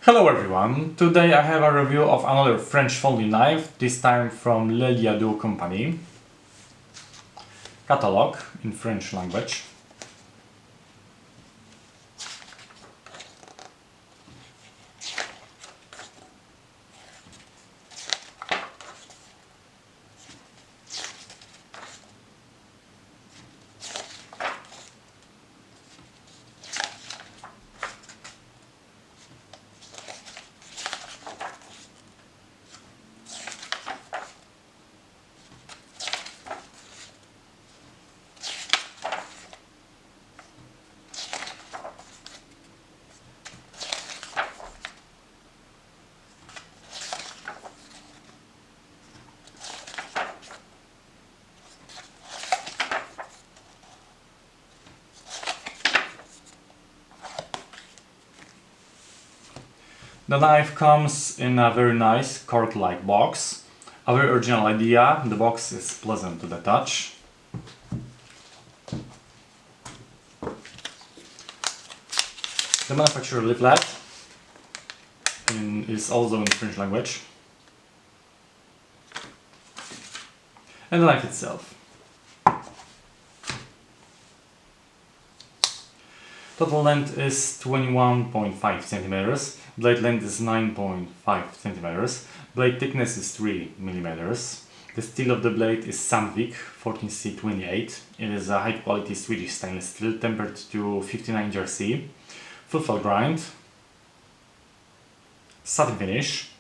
Hello everyone, today I have a review of another French folding knife, this time from Liadou company. Catalog in French language. The knife comes in a very nice cork-like box. A very original idea, the box is pleasant to the touch. The manufacturer leaflet is also in French language. And the knife itself. Total length is 21.5 centimeters, blade length is 9.5 centimeters, blade thickness is 3 millimeters. The steel of the blade is Sandvik 14C28. It is a high quality Swedish stainless steel tempered to 59 GRC, full felt grind, satin finish.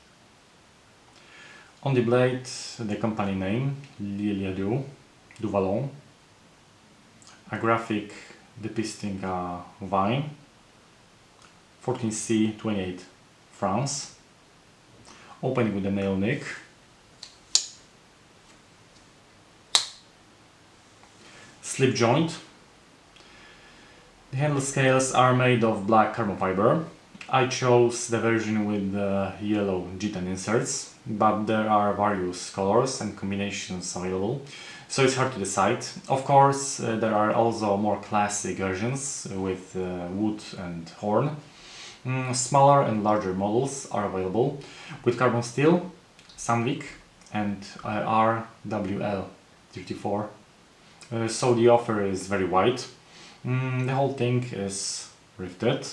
On the blade, the company name, Liadou, du Vallon, a graphic depicting a vine, 14C28 France, opening with a nail nick, slip joint. The handle scales are made of black carbon fiber. I chose the version with the yellow G10 inserts, but there are various colors and combinations available, so it's hard to decide. Of course, there are also more classic versions with wood and horn. Smaller and larger models are available with carbon steel, Sandvik and RWL34. So the offer is very wide. The whole thing is rifted.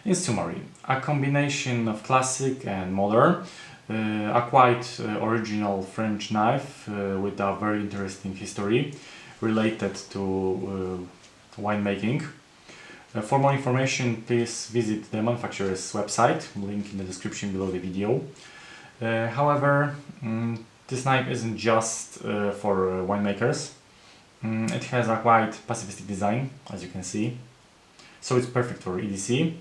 In summary, a combination of classic and modern, a quite original French knife with a very interesting history related to winemaking. For more information, please visit the manufacturer's website, link in the description below the video. However, this knife isn't just for winemakers. It has a quite pacifistic design, as you can see, so it's perfect for EDC.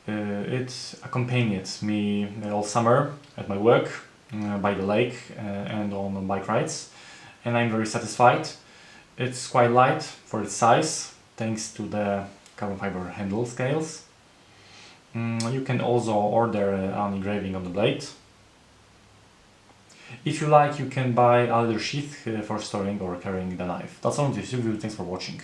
It accompanied me all summer at my work, by the lake and on bike rides, and I'm very satisfied. It's quite light for its size, thanks to the carbon fiber handle scales. You can also order an engraving on the blade. If you like, you can buy a leather sheath for storing or carrying the knife. That's all in this review, thanks for watching.